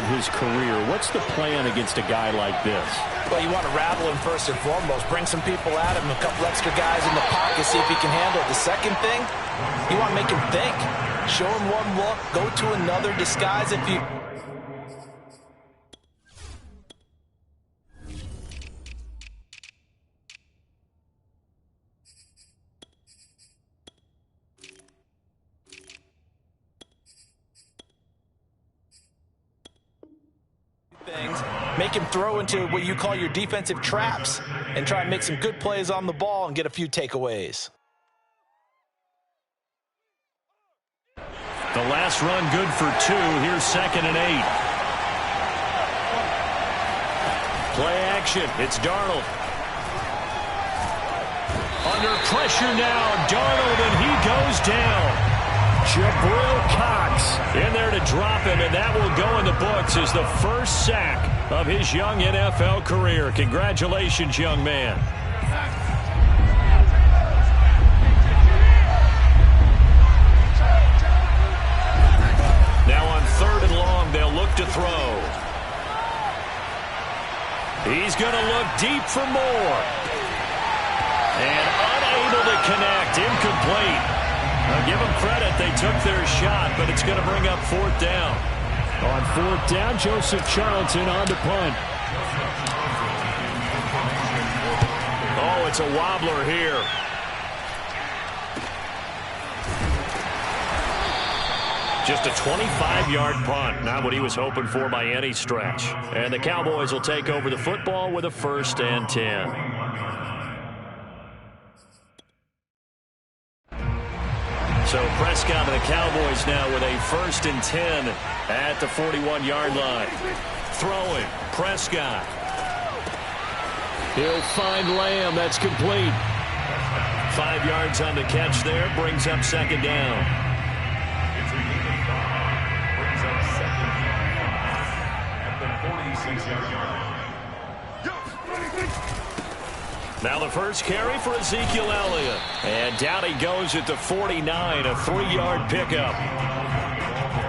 of his career. What's the plan against a guy like this? Well, you want to rattle him first and foremost. Bring some people at him, a couple extra guys in the pocket, see if he can handle it. The second thing, you want to make him think. Show him one look, go to another, disguise if you... Make him throw into what you call your defensive traps and try and make some good plays on the ball and get a few takeaways. The last run good for 2. Here's 2nd and 8. Play action. It's Darnold. Under pressure now. Darnold, and he goes down. Jabril Cox in there to drop him, and that will go in the books as the first sack of his young NFL career. Congratulations, young man. Now on 3rd and long, they'll look to throw. He's going to look deep for more. And unable to connect. Incomplete. Now give them credit. They took their shot, but it's going to bring up 4th down. On 4th down, Joseph Charlton on to punt. Oh, it's a wobbler here. Just a 25-yard punt. Not what he was hoping for by any stretch. And the Cowboys will take over the football with a 1st and 10. So Prescott and the Cowboys now with a 1st and 10 at the 41-yard line. Throwing, Prescott. He'll find Lamb. That's complete. 5 yards on the catch there. Brings up 2nd down. Brings up 2nd at the 46-yard line. Now the first carry for Ezekiel Elliott. And down he goes at the 49, a 3-yard pickup.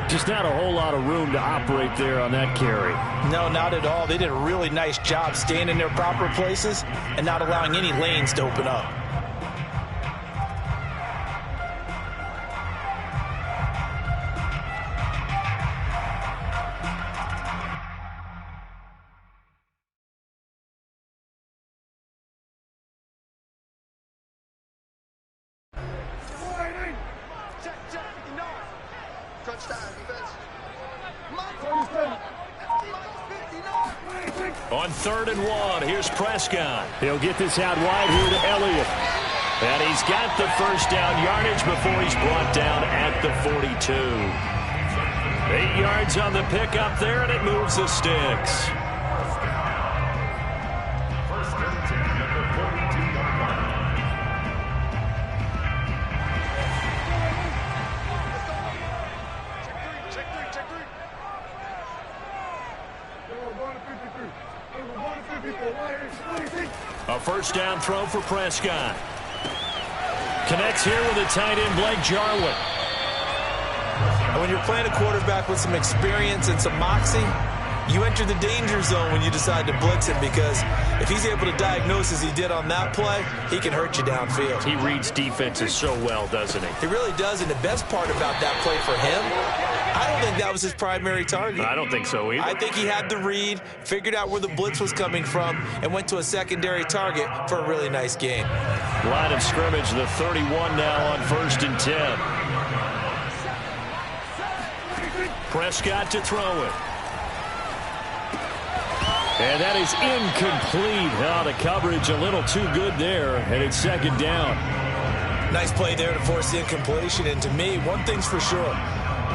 Just not a whole lot of room to operate there on that carry. No, not at all. They did a really nice job staying in their proper places and not allowing any lanes to open up. On 3rd and 1, here's Prescott. He'll get this out wide here to Elliott. And he's got the first down yardage before he's brought down at the 42. 8 yards on the pickup there, and it moves the sticks. A first down throw for Prescott. Connects here with the tight end, Blake Jarwin. When you're playing a quarterback with some experience and some moxie, you enter the danger zone when you decide to blitz him, because if he's able to diagnose as he did on that play, he can hurt you downfield. He reads defenses so well, doesn't he? He really does, and the best part about that play for him, I don't think that was his primary target. I don't think so either. I think he had the read, figured out where the blitz was coming from, and went to a secondary target for a really nice gain. Line of scrimmage, the 31 now on 1st and 10. Prescott to throw it. And that is incomplete. Now the coverage a little too good there, and it's 2nd down. Nice play there to force the incompletion, and to me, one thing's for sure.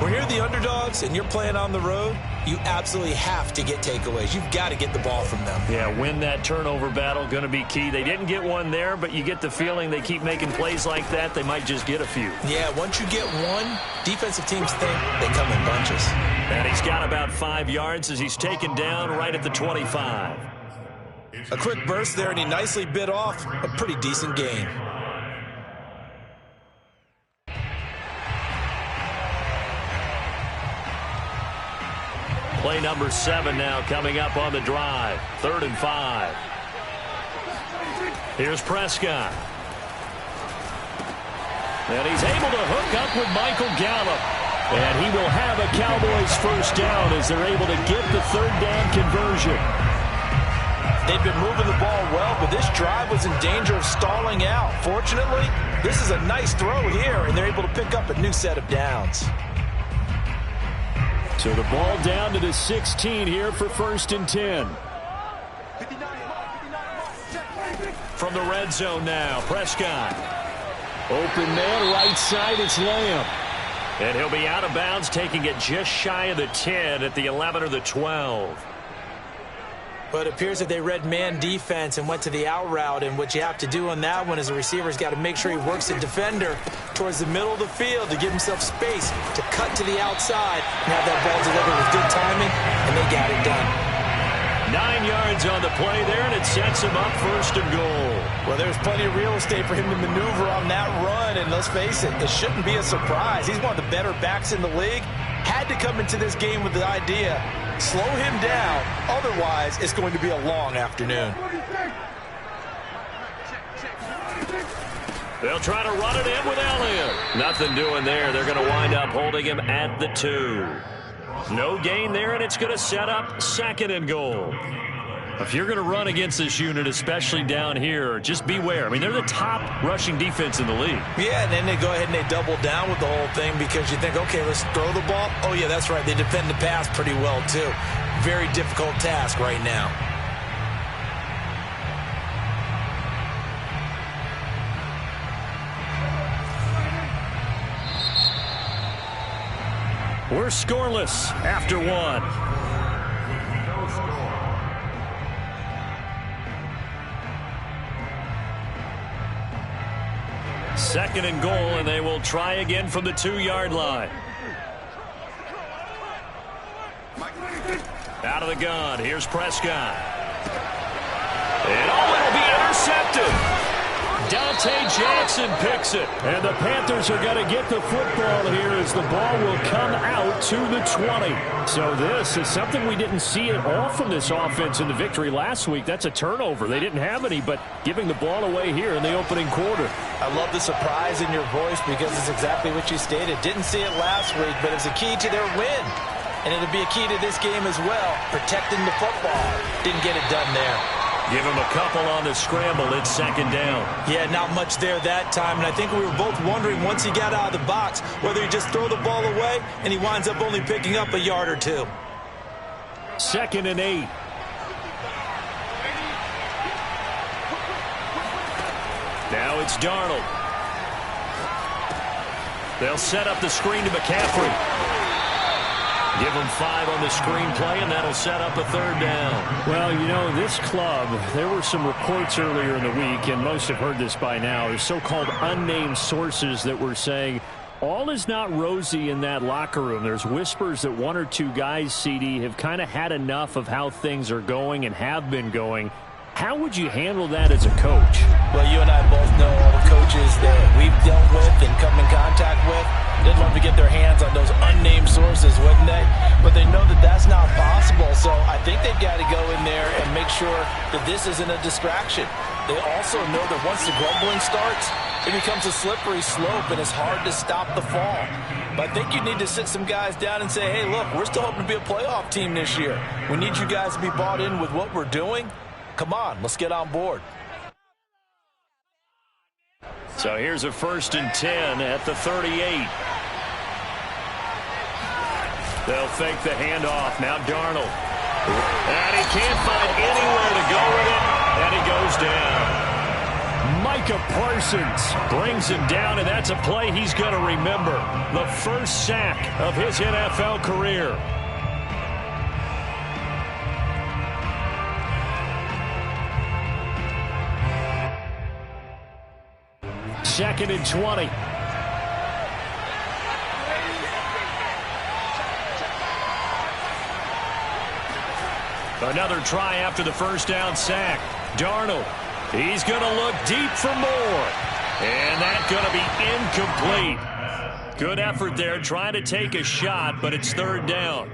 When you're the underdogs and you're playing on the road, you absolutely have to get takeaways. You've got to get the ball from them. Yeah, win that turnover battle, going to be key. They didn't get one there, but you get the feeling they keep making plays like that, they might just get a few. Yeah, once you get one, defensive teams think they come in bunches. And he's got about 5 yards as he's taken down right at the 25. A quick burst there, and he nicely bit off a pretty decent gain. Play number 7 now coming up on the drive. 3rd and 5. Here's Prescott. And he's able to hook up with Michael Gallup. And he will have a Cowboys first down as they're able to get the 3rd down conversion. They've been moving the ball well, but this drive was in danger of stalling out. Fortunately, this is a nice throw here, and they're able to pick up a new set of downs. So the ball down to the 16 here for 1st and 10. From the red zone now, Prescott. Open man, right side, it's Lamb. And he'll be out of bounds, taking it just shy of the 10 at the 11 or the 12. But it appears that they read man defense and went to the out route, and what you have to do on that one is the receiver's got to make sure he works the defender towards the middle of the field to give himself space to cut to the outside and have that ball delivered with good timing, and they got it done. 9 yards on the play there, and it sets him up 1st and goal. Well, there's plenty of real estate for him to maneuver on that run, and let's face it, it shouldn't be a surprise. He's one of the better backs in the league. Had to come into this game with the idea, slow him down, otherwise it's going to be a long afternoon. They'll try to run it in with Elliott. Nothing doing there. They're going to wind up holding him at the 2. No gain there, and it's going to set up 2nd and goal. If you're going to run against this unit, especially down here, just beware. I mean, they're the top rushing defense in the league. Yeah, and then they go ahead and they double down with the whole thing because you think, okay, let's throw the ball. Oh, yeah, that's right. They defend the pass pretty well, too. Very difficult task right now. We're scoreless after 1. 2nd and goal, and they will try again from the 2-yard line. Out of the gun, here's Prescott. And it'll be intercepted. Dante Jackson picks it. And the Panthers are going to get the football here as the ball will come out to the 20. So this is something we didn't see at all from this offense in the victory last week. That's a turnover. They didn't have any, but giving the ball away here in the opening quarter. I love the surprise in your voice because it's exactly what you stated. Didn't see it last week, but it's a key to their win. And it'll be a key to this game as well, protecting the football. Didn't get it done there. Give him a couple on the scramble. It's 2nd down. Yeah, not much there that time. And I think we were both wondering once he got out of the box whether he just throw the ball away and he winds up only picking up a yard or 2. 2nd and 8. Now it's Darnold. They'll set up the screen to McCaffrey. Give them 5 on the screenplay, and that'll set up a 3rd down. Well, you know, this club, there were some reports earlier in the week, and most have heard this by now. There's so-called unnamed sources that were saying all is not rosy in that locker room. There's whispers that 1 or 2 guys, CD, have kind of had enough of how things are going and have been going. How would you handle that as a coach? Well, you and I both know all the coaches that we've dealt with and come in contact with. They'd love to get their hands on those unnamed sources, wouldn't they? But they know that that's not possible, so I think they've got to go in there and make sure that this isn't a distraction. They also know that once the grumbling starts, it becomes a slippery slope, and it's hard to stop the fall. But I think you need to sit some guys down and say, hey, look, we're still hoping to be a playoff team this year. We need you guys to be bought in with what we're doing. Come on, let's get on board. So here's a 1st and 10 at the 38. They'll fake the handoff. Now Darnold. And he can't find anywhere to go with it. And he goes down. Micah Parsons brings him down, and that's a play he's going to remember. The first sack of his NFL career. Second and 20. Another try after the first down sack. Darnold, he's going to look deep for more. And that's going to be incomplete. Good effort there trying to take a shot, but it's 3rd down.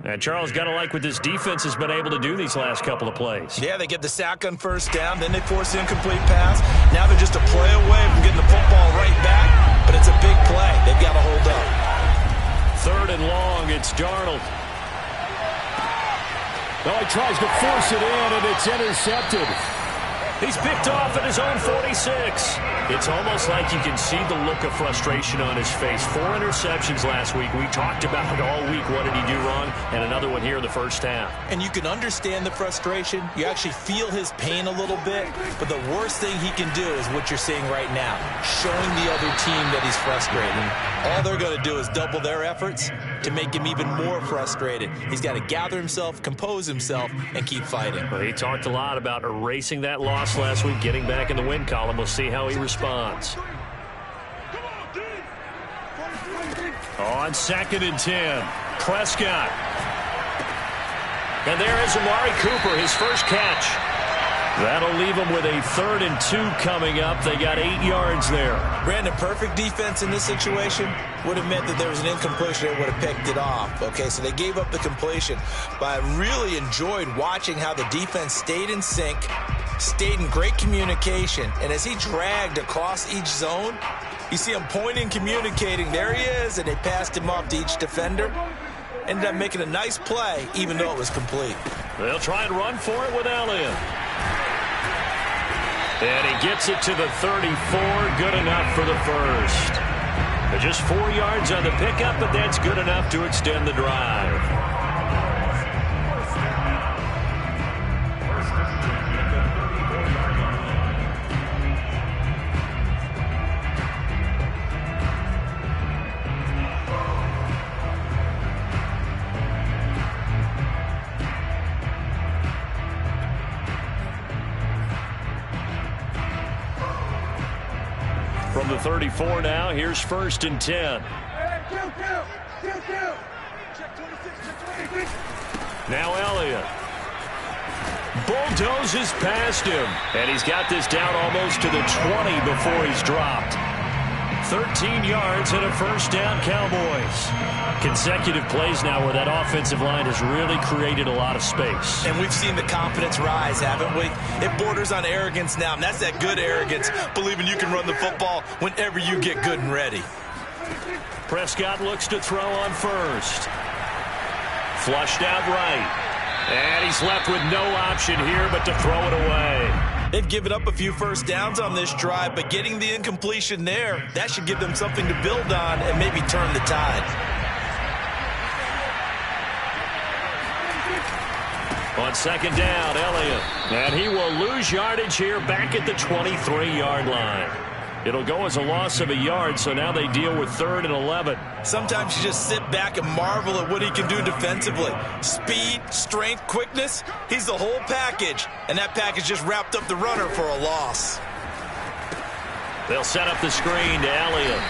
And Charles, got to like what this defense has been able to do these last couple of plays. Yeah, they get the sack on first down, then they force the incomplete pass. Now they're just a play away from getting the football right back, but it's a big play. They've got to hold up. 3rd and long, it's Darnold. Oh, he tries to force it in, and it's intercepted. He's picked off at his own 46. It's almost like you can see the look of frustration on his face. 4 interceptions last week. We talked about it all week. What did he do wrong? And another one here in the first half. And you can understand the frustration. You actually feel his pain a little bit. But the worst thing he can do is what you're seeing right now, showing the other team that he's frustrated. All they're going to do is double their efforts to make him even more frustrated. He's got to gather himself, compose himself, and keep fighting. Well, he talked a lot about erasing that loss last week, getting back in the win column. We'll see how he responds. On 2nd and 10, Prescott. And there is Amari Cooper, his first catch. That'll leave them with a 3rd and 2 coming up. They got 8 yards there. Brandon, perfect defense in this situation would have meant that there was an incompletion that would have picked it off. Okay, so they gave up the completion. But I really enjoyed watching how the defense stayed in sync, stayed in great communication, and as he dragged across each zone, you see him pointing, communicating. There he is, and they passed him off to each defender. Ended up making a nice play, even though it was complete. They'll try and run for it with Elliott. And he gets it to the 34. Good enough for the first. Just 4 yards on the pickup, but that's good enough to extend the drive. From the 34 now, here's 1st and 10. Now Elliott. Bulldozes past him. And he's got this down almost to the 20 before he's dropped. 13 yards and a first down, Cowboys. Consecutive plays now where that offensive line has really created a lot of space. And we've seen the confidence rise, haven't we? It borders on arrogance now, and that's that good arrogance, believing you can run the football whenever you get good and ready. Prescott looks to throw on first. Flushed out right. And he's left with no option here but to throw it away. They've given up a few first downs on this drive, but getting the incompletion there, that should give them something to build on and maybe turn the tide. On 2nd down, Elliott. And he will lose yardage here back at the 23-yard line. It'll go as a loss of a yard, so now they deal with 3rd and 11. Sometimes you just sit back and marvel at what he can do defensively. Speed, strength, quickness, he's the whole package. And that package just wrapped up the runner for a loss. They'll set up the screen to Elliott.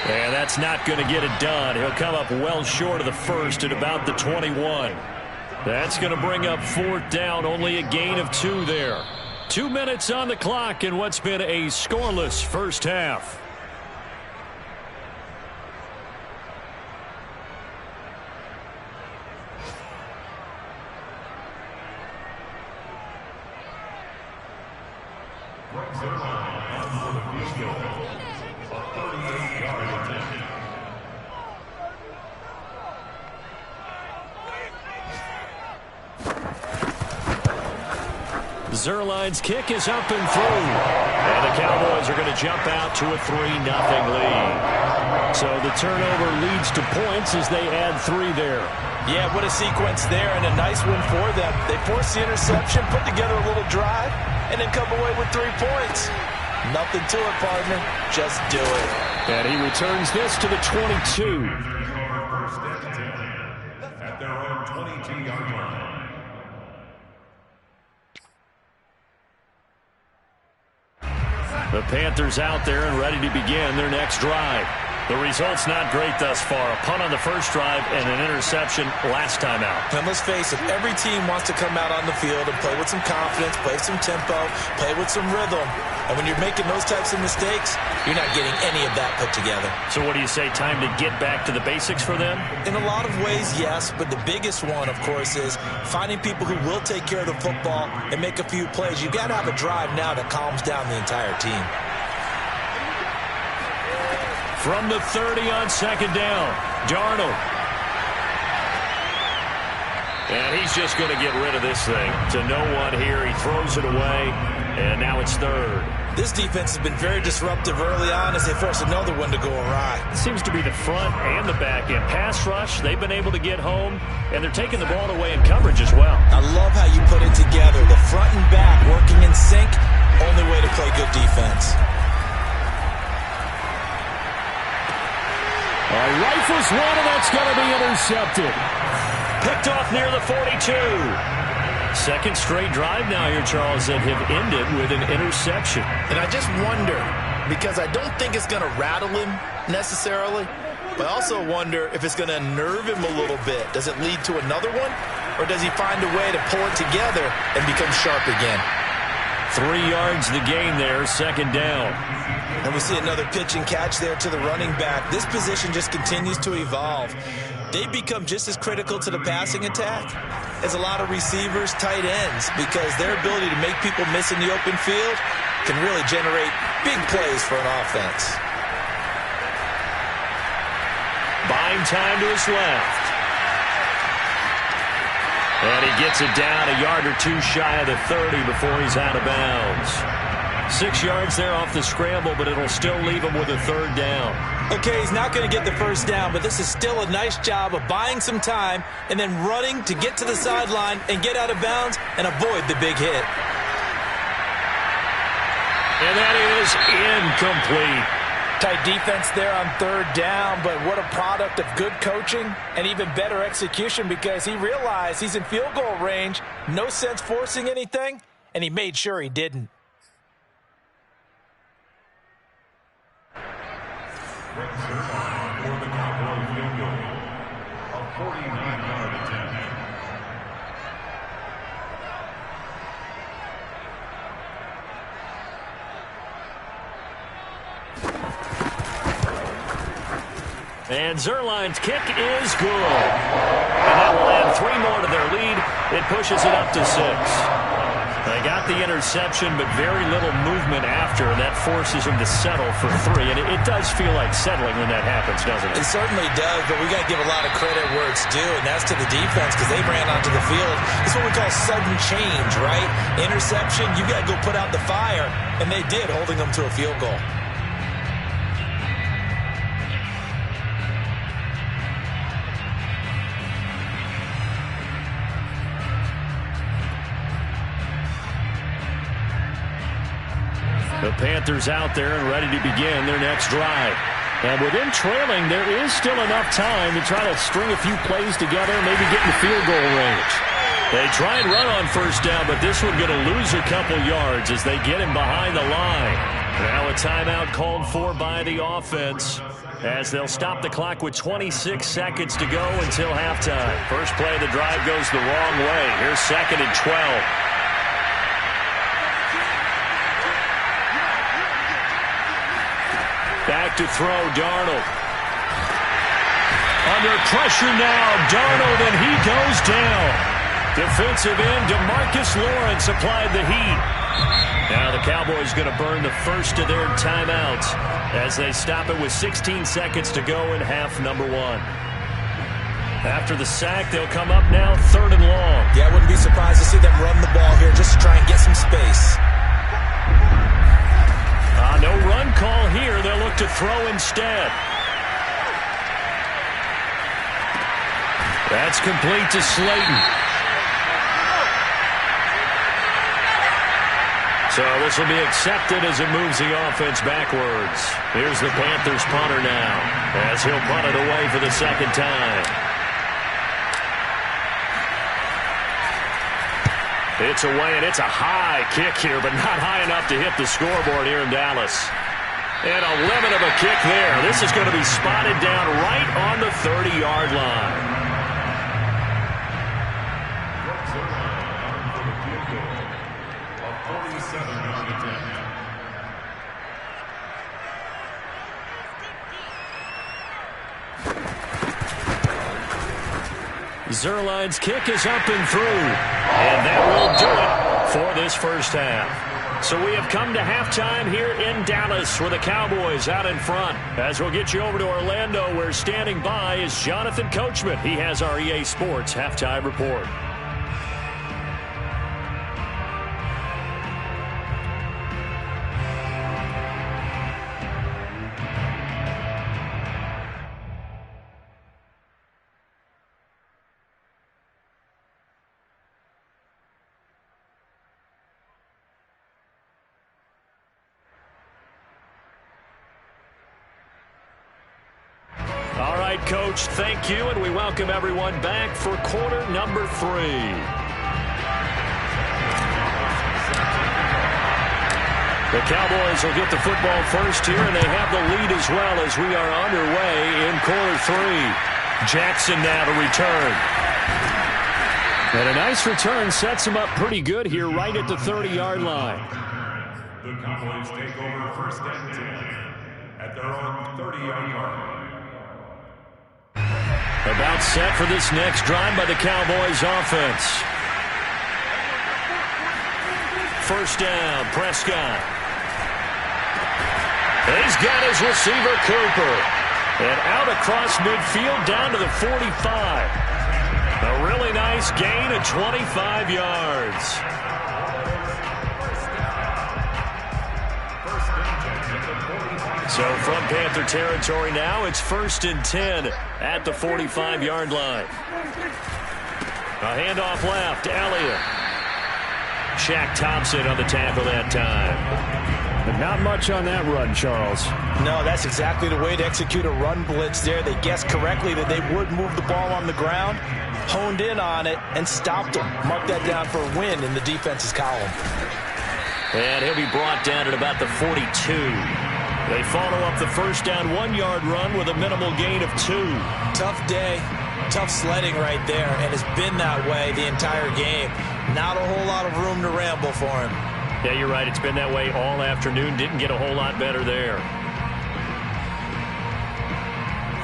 And that's not going to get it done. He'll come up well short of the first at about the 21. That's going to bring up 4th down, only a gain of 2 there. 2 minutes on the clock in what's been a scoreless first half. Zerline's kick is up and through. And the Cowboys are going to jump out to a 3-0 lead. So the turnover leads to points as they add 3 there. Yeah, what a sequence there, and a nice one for them. They force the interception, put together a little drive, and then come away with 3 points. Nothing to it, partner. Just do it. And he returns this to the 22. At their own 22-yard line. The Panthers out there and ready to begin their next drive. The result's not great thus far. A punt on the first drive and an interception last time out. And let's face it, every team wants to come out on the field and play with some confidence, play some tempo, play with some rhythm. And when you're making those types of mistakes, you're not getting any of that put together. So what do you say, time to get back to the basics for them? In a lot of ways, yes, but the biggest one, of course, is finding people who will take care of the football and make a few plays. You've got to have a drive now that calms down the entire team. From the 30 on second down, Darnold. And he's just going to get rid of this thing to no one here. He throws it away, and now it's third. This defense has been very disruptive early on as they force another one to go awry. It seems to be the front and the back end. Pass rush, they've been able to get home, and they're taking the ball away in coverage as well. I love how you put it together. The front and back working in sync, only way to play good defense. Rifles one, and that's going to be intercepted. Picked off near the 42. Second straight drive now here, Charles, that have ended with an interception. And I just wonder, because I don't think it's going to rattle him necessarily, but I also wonder if it's going to unnerve him a little bit. Does it lead to another one, or does he find a way to pull it together and become sharp again? 3 yards the gain there, second down. And we see another pitch and catch there to the running back. This position just continues to evolve. They become just as critical to the passing attack as a lot of receivers, tight ends, because their ability to make people miss in the open field can really generate big plays for an offense. Buying time to his left. And he gets it down a yard or two shy of the 30 before he's out of bounds. 6 yards there off the scramble, but it'll still leave him with a third down. Okay, he's not going to get the first down, but this is still a nice job of buying some time and then running to get to the sideline and get out of bounds and avoid the big hit. And that is incomplete. Tight defense there on third down, but what a product of good coaching and even better execution, because he realized he's in field goal range, no sense forcing anything, and he made sure he didn't. For the Cowboys field goal, a 49-yard attempt. And Zerline's kick is good. And that will add 3 more to their lead. It pushes it up to 6. They got the interception, but very little movement after, and that forces them to settle for 3. And it does feel like settling when that happens, doesn't it? It certainly does, but we got to give a lot of credit where it's due, and that's to the defense, because they ran onto the field. It's what we call sudden change, right? Interception, you got to go put out the fire, and they did, holding them to a field goal. The Panthers out there and ready to begin their next drive. And with them trailing, there is still enough time to try to string a few plays together, maybe get in the field goal range. They try and run on first down, but this one going to lose a couple yards as they get him behind the line. Now a timeout called for by the offense as they'll stop the clock with 26 seconds to go until halftime. First play of the drive goes the wrong way. Here's 2nd and 12. Back to throw, Darnold. Under pressure now, Darnold, and he goes down. Defensive end, DeMarcus Lawrence applied the heat. Now the Cowboys going to burn the first of their timeouts as they stop it with 16 seconds to go in half number 1. After the sack, they'll come up now 3rd and long. Yeah, I wouldn't be surprised to see them run the ball here just to try and get some space. No run call here. They'll look to throw instead. That's complete to Slayton. So this will be accepted as it moves the offense backwards. Here's the Panthers punter now as he'll punt it away for the second time. It's away, and it's a high kick here, but not high enough to hit the scoreboard here in Dallas. And a limit of a kick there. This is going to be spotted down right on the 30-yard line. Zerline's kick is up and through. And that will do it for this first half. So we have come to halftime here in Dallas with the Cowboys out in front. As we'll get you over to Orlando, where standing by is Jonathan Coachman. He has our EA Sports halftime report. All right, Coach, thank you, and we welcome everyone back for quarter number 3. The Cowboys will get the football first here, and they have the lead as well as we are underway in quarter 3. Jackson now to return. And a nice return sets him up pretty good here right at the 30-yard line. The Cowboys take over first and 10 at their own 30-yard line. About set for this next drive by the Cowboys offense. First down, Prescott. He's got his receiver, Cooper. And out across midfield down to the 45. A really nice gain of 25 yards. So from Panther territory now, it's first and 10 at the 45-yard line. A handoff left, Elliott. Shaq Thompson on the tackle that time. But not much on that run, Charles. No, that's exactly the way to execute a run blitz there. They guessed correctly that they would move the ball on the ground, honed in on it, and stopped them. Mark that down for a win in the defense's column. And he'll be brought down at about the 42. They follow up the first down 1-yard run with a minimal gain of 2. Tough day, tough sledding right there, and it's been that way the entire game. Not a whole lot of room to ramble for him. Yeah, you're right. It's been that way all afternoon. Didn't get a whole lot better there.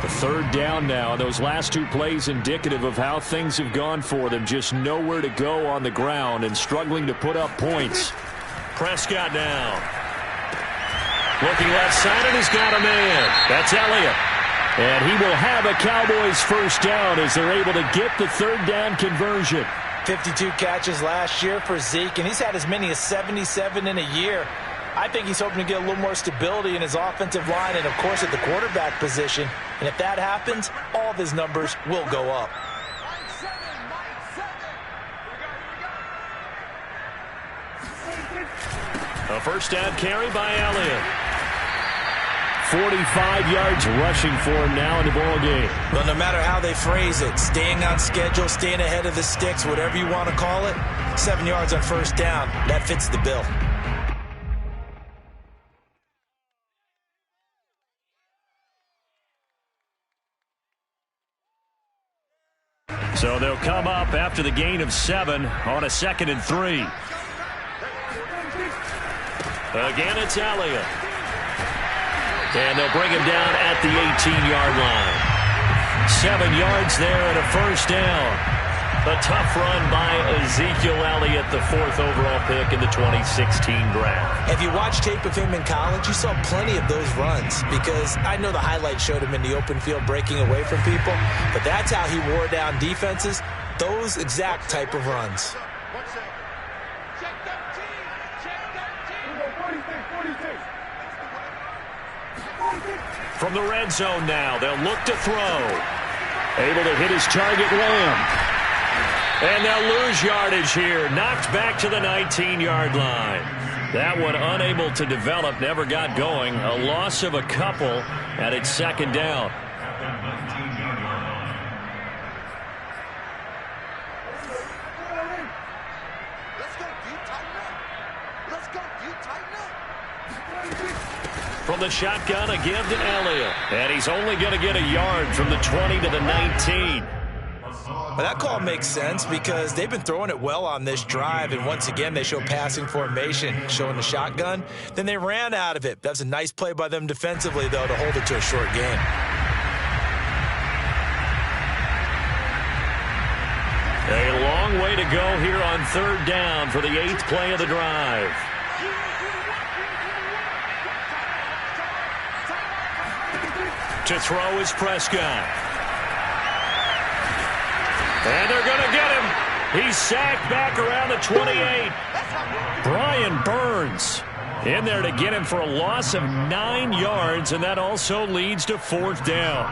The third down now. Those last 2 plays indicative of how things have gone for them. Just nowhere to go on the ground and struggling to put up points. Prescott now. Looking left side, and he's got a man. That's Elliott. And he will have a Cowboys first down as they're able to get the third down conversion. 52 catches last year for Zeke, and he's had as many as 77 in a year. I think he's hoping to get a little more stability in his offensive line and, of course, at the quarterback position. And if that happens, all of his numbers will go up. A first down carry by Elliott. 45 yards rushing for him now in the ball game. Well, no matter how they phrase it, staying on schedule, staying ahead of the sticks, whatever you want to call it, 7 yards on first down, that fits the bill. So they'll come up after the gain of 7 on a 2nd and 3. Again, it's Elliott. And they'll bring him down at the 18-yard line. 7 yards there and a first down. A tough run by Ezekiel Elliott, the 4th overall pick in the 2016 draft. If you watch tape of him in college, you saw plenty of those runs because I know the highlights showed him in the open field breaking away from people, but that's how he wore down defenses, those exact type of runs. From the red zone now, they'll look to throw. Able to hit his target, Lamb. And they'll lose yardage here. Knocked back to the 19-yard line. That one unable to develop, never got going. A loss of a couple, and it's 2nd down. from the shotgun, a give to Elliott. And he's only going to get a yard from the 20 to the 19. Well, that call makes sense because they've been throwing it well on this drive, and once again they show passing formation, showing the shotgun. Then they ran out of it. That's a nice play by them defensively, though, to hold it to a short game. A long way to go here on third down for the 8th play of the drive. To throw is Prescott. And they're going to get him. He's sacked back around the 28. Brian Burns in there to get him for a loss of 9 yards, and that also leads to 4th down.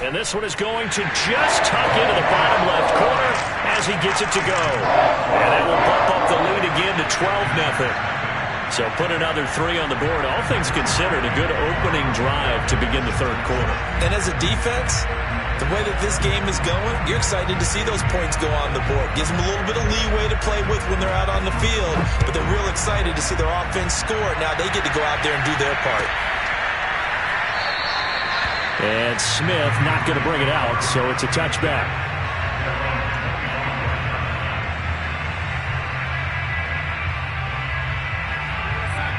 And this one is going to just tuck into the bottom left corner as he gets it to go. And that will bump up the lead again to 12-0. So put another 3 on the board. All things considered, a good opening drive to begin the third quarter. And as a defense, the way that this game is going, you're excited to see those points go on the board. Gives them a little bit of leeway to play with when they're out on the field, but they're real excited to see their offense score. Now they get to go out there and do their part. And Smith not going to bring it out, so it's a touchback.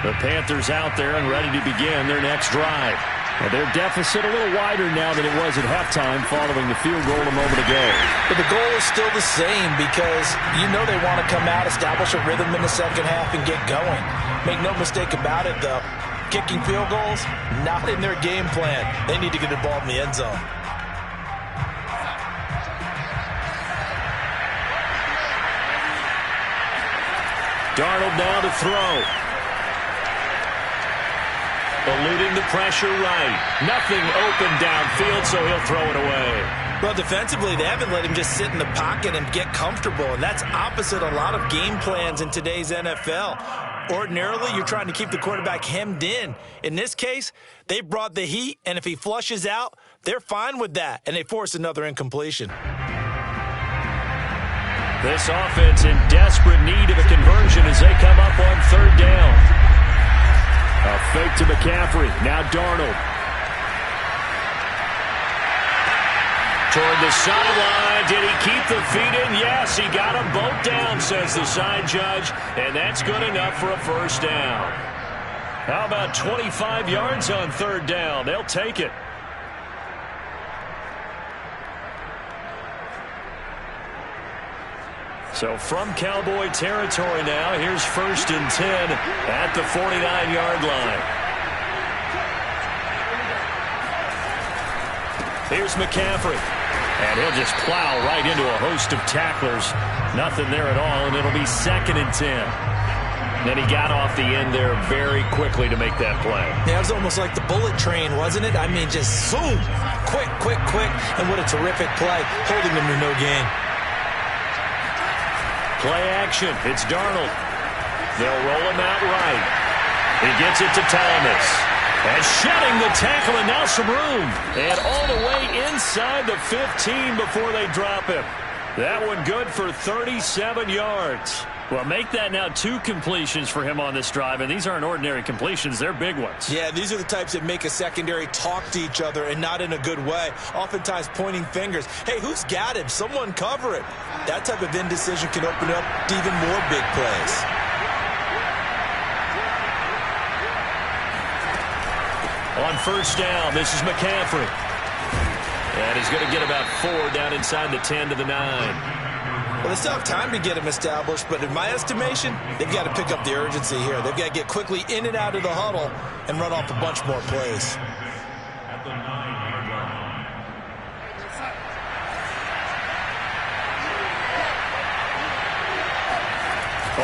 The Panthers out there and ready to begin their next drive. Well, their deficit a little wider now than it was at halftime following the field goal a moment ago. But the goal is still the same because you know they want to come out, establish a rhythm in the second half, and get going. Make no mistake about it, though. Kicking field goals, not in their game plan. They need to get the ball in the end zone. Darnold now to throw. Eluding the pressure right. Nothing open downfield, so he'll throw it away. Well, defensively, they haven't let him just sit in the pocket and get comfortable, and that's opposite a lot of game plans in today's NFL. Ordinarily, you're trying to keep the quarterback hemmed in. In this case, they brought the heat, and if he flushes out, they're fine with that, and they force another incompletion. This offense in desperate need of a conversion as they come up on third down. A fake to McCaffrey. Now Darnold. Toward the sideline. Did he keep the feet in? Yes, he got them both down, says the side judge. And that's good enough for a first down. How about 25 yards on third down? They'll take it. So from Cowboy territory now, here's 1st and 10 at the 49-yard line. Here's McCaffrey. And he'll just plow right into a host of tacklers. Nothing there at all, and it'll be 2nd and 10. Then he got off the end there very quickly to make that play. Yeah, it was almost like the bullet train, wasn't it? I mean, just zoom. Quick, quick, quick. And what a terrific play, holding them to no gain. Play action. It's Darnold. They'll roll him out right. He gets it to Thomas. And shedding the tackle, and now some room. And all the way inside the 15 before they drop him. That one good for 37 yards. Well, make that now 2 completions for him on this drive, and these aren't ordinary completions. They're big ones. Yeah, these are the types that make a secondary talk to each other and not in a good way, oftentimes pointing fingers. Hey, who's got him? Someone cover it. That type of indecision can open up to even more big plays. On first down, this is McCaffrey. And he's going to get about 4 down inside the 10 to the 9. Well, they still have time to get him established, but in my estimation, they've got to pick up the urgency here. They've got to get quickly in and out of the huddle and run off a bunch more plays. At the 9-yard line.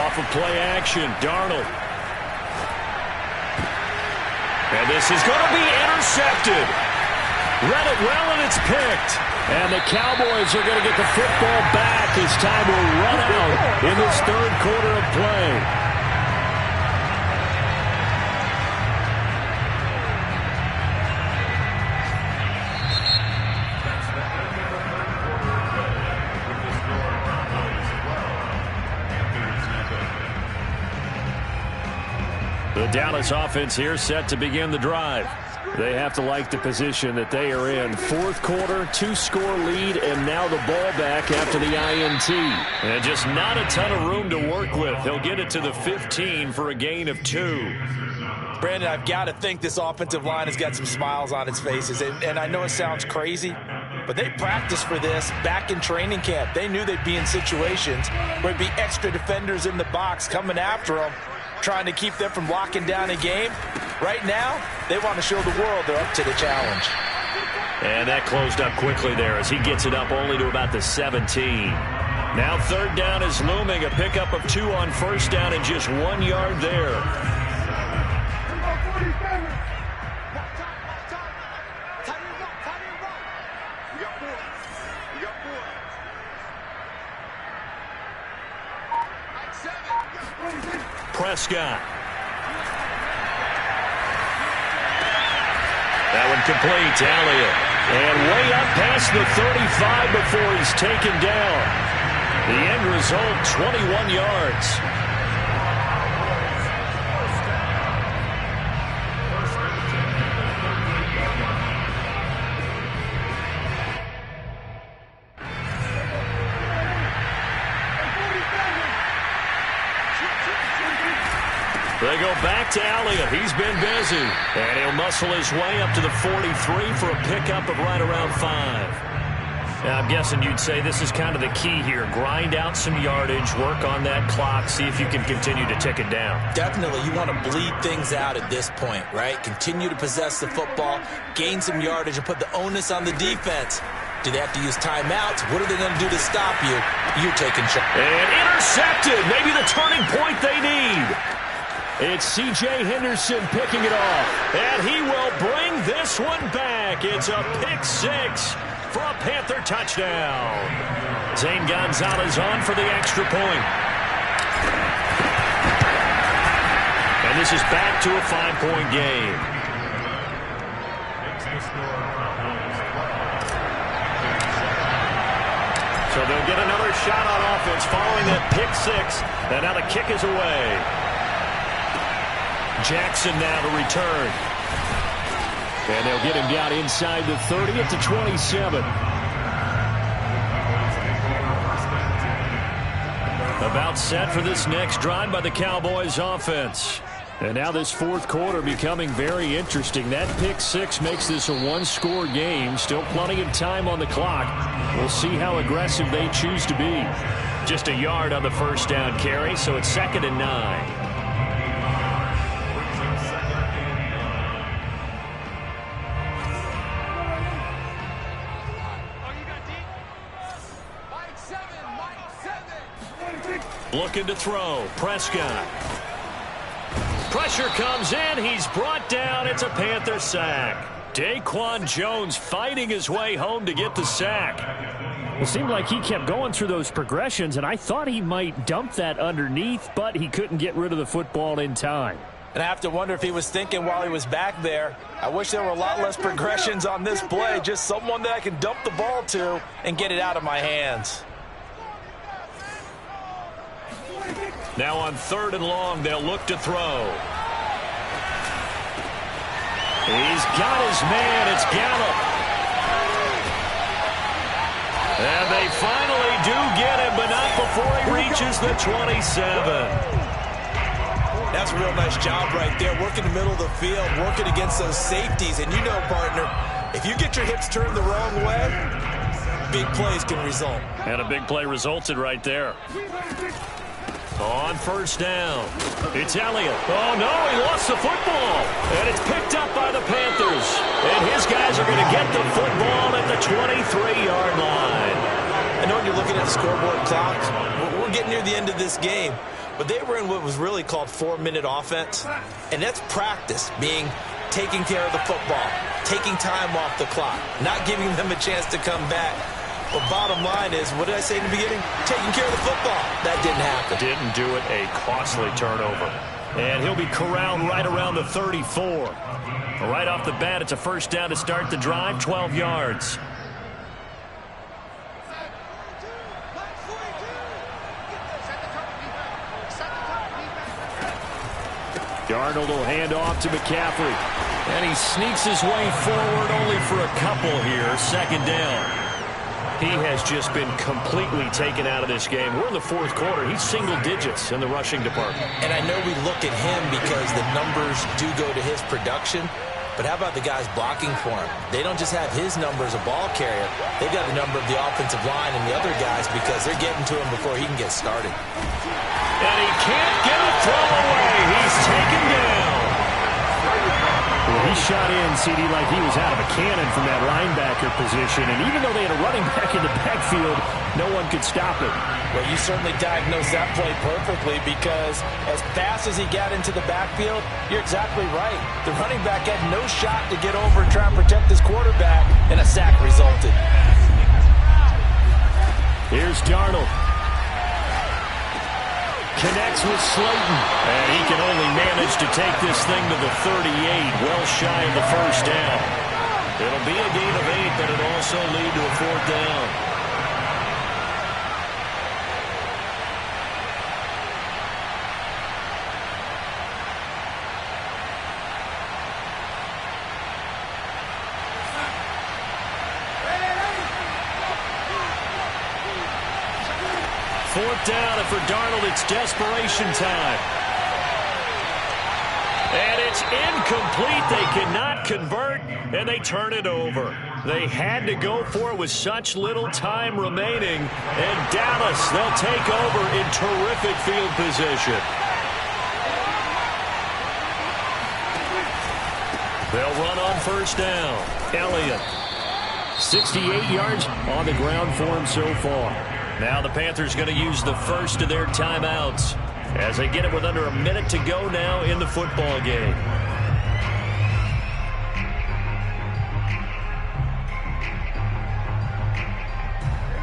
Off of play action, Darnold. And this is going to be intercepted. Read it well, and it's picked. And the Cowboys are going to get the football back as time will run out in this third quarter of play. The Dallas offense here set to begin the drive. They have to like the position that they are in. Fourth quarter, 2-score lead, and now the ball back after the INT. And just not a ton of room to work with. He'll get it to the 15 for a gain of 2. Brandon, I've got to think this offensive line has got some smiles on its faces. And I know it sounds crazy, but they practiced for this back in training camp. They knew they'd be in situations where there'd be extra defenders in the box coming after them, trying to keep them from locking down a game. Right now, they want to show the world they're up to the challenge. And that closed up quickly there as he gets it up only to about the 17. Now third down is looming. A pickup of 2 on first down and just 1 yard there. Prescott. That one complete to Elliott. And way up past the 35 before he's taken down. The end result, 21 yards. They go back to Elliott. He's been busy. And he'll muscle his way up to the 43 for a pickup of right around 5. Now, I'm guessing you'd say this is kind of the key here. Grind out some yardage, work on that clock, see if you can continue to tick it down. Definitely. You want to bleed things out at this point, right? Continue to possess the football, gain some yardage, and put the onus on the defense. Do they have to use timeouts? What are they going to do to stop you? You're taking charge. And intercepted. Maybe the turning point they need. It's C.J. Henderson picking it off. And he will bring this one back. It's a pick 6 for a Panther touchdown. Zane Gonzalez on for the extra point. And this is back to a 5-point game. So they'll get another shot on offense following that pick 6. And now the kick is away. Jackson now to return. And they'll get him down inside the 30 at the 27. About set for this next drive by the Cowboys offense. And now this fourth quarter becoming very interesting. That pick 6 makes this a 1-score game. Still plenty of time on the clock. We'll see how aggressive they choose to be. Just a yard on the first down carry, so it's 2nd and 9. Looking to throw. Prescott. Pressure comes in. He's brought down. It's a Panther sack. Daquan Jones fighting his way home to get the sack. It seemed like he kept going through those progressions, and I thought he might dump that underneath, but he couldn't get rid of the football in time. And I have to wonder if he was thinking while he was back there, I wish there were a lot less progressions on this play. Just someone that I can dump the ball to and get it out of my hands. Now on 3rd and long, they'll look to throw. He's got his man. It's Gallup. And they finally do get him, but not before he reaches the 27. That's a real nice job right there, working the middle of the field, working against those safeties. And you know, partner, if you get your hips turned the wrong way, big plays can result. And a big play resulted right there. On first down, it's Elliott. Oh, no, he lost the football. And it's picked up by the Panthers. And his guys are going to get the football at the 23-yard line. I know when you're looking at the scoreboard clock, we're getting near the end of this game. But they were in what was really called 4-minute offense. And that's practice, being taking care of the football, taking time off the clock, not giving them a chance to come back. But bottom line is, what did I say in the beginning? Taking care of the football. That didn't happen. Didn't do it. A costly turnover. And he'll be corralled right around the 34. Right off the bat, it's a first down to start the drive, 12 yards. Darnold will hand off to McCaffrey. And he sneaks his way forward only for a couple here. Second down. He has just been completely taken out of this game. We're in the fourth quarter. He's single digits in the rushing department. And I know we look at him because the numbers do go to his production. But how about the guys blocking for him? They don't just have his number as a ball carrier. They've got the number of the offensive line and the other guys because they're getting to him before he can get started. And he can't get a throw away. He's taken down. Well, he shot in, CD, like he was out of a cannon from that linebacker position. And even though they had a running back in the backfield, no one could stop him. Well, you certainly diagnosed that play perfectly because as fast as he got into the backfield, you're exactly right. The running back had no shot to get over and try and protect his quarterback, and a sack resulted. Here's Darnold. Connects with Slayton. And he can only manage to take this thing to the 38, well shy of the first down. It'll be a gain of 8, but it'll also lead to a fourth down. Fourth down, and for Darnold, it's desperation time. And it's incomplete. They cannot convert, and they turn it over. They had to go for it with such little time remaining. And Dallas, they'll take over in terrific field position. They'll run on first down. Elliott. 68 yards on the ground for him so far. Now the Panthers going to use the first of their timeouts as they get it with under a minute to go now in the football game.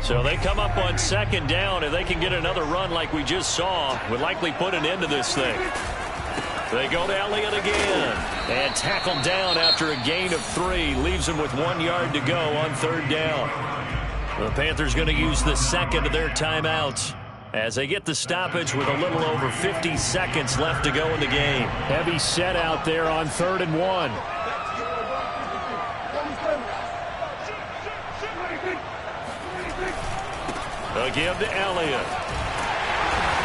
So they come up on second down, and they can get another run like we just saw. Would likely put an end to this thing. They go to Elliott again. And tackled down after a gain of 3. Leaves him with 1 yard to go on third down. The Panthers going to use the second of their timeouts as they get the stoppage with a little over 50 seconds left to go in the game. Heavy set out there on 3rd and 1. They'll give to Elliott.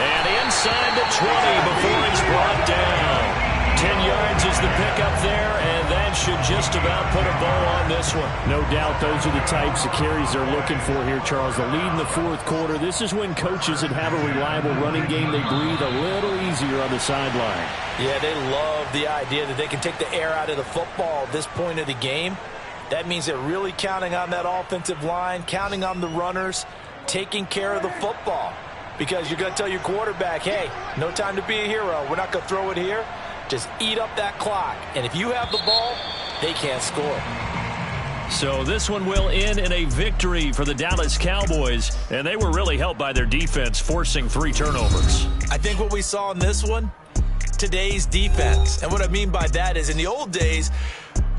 And inside the 20 before he's brought down. 10 yards is the pickup there, and that should just about put a bow on this one. No doubt those are the types of carries they're looking for here, Charles. The lead in the fourth quarter. This is when coaches that have a reliable running game, they breathe a little easier on the sideline. Yeah, they love the idea that they can take the air out of the football at this point of the game. That means they're really counting on that offensive line, counting on the runners, taking care of the football. Because you're going to tell your quarterback, hey, no time to be a hero. We're not going to throw it here. Just eat up that clock. And if you have the ball, they can't score. So this one will end in a victory for the Dallas Cowboys. And they were really helped by their defense, forcing 3 turnovers. I think what we saw in this one, today's defense. And what I mean by that is in the old days,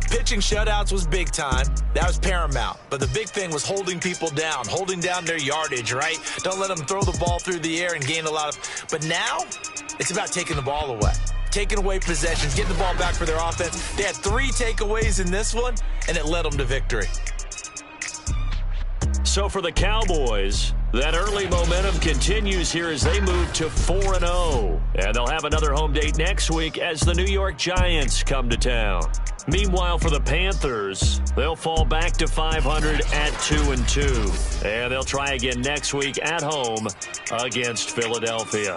pitching shutouts was big time. That was paramount. But the big thing was holding people down, holding down their yardage, right? Don't let them throw the ball through the air and gain a lot of... But now, it's about taking the ball away. Taking away possessions, getting the ball back for their offense. They had 3 takeaways in this one, and it led them to victory. So for the Cowboys, that early momentum continues here as they move to 4-0. And they'll have another home date next week as the New York Giants come to town. Meanwhile, for the Panthers, they'll fall back to 500 at 2-2. And they'll try again next week at home against Philadelphia.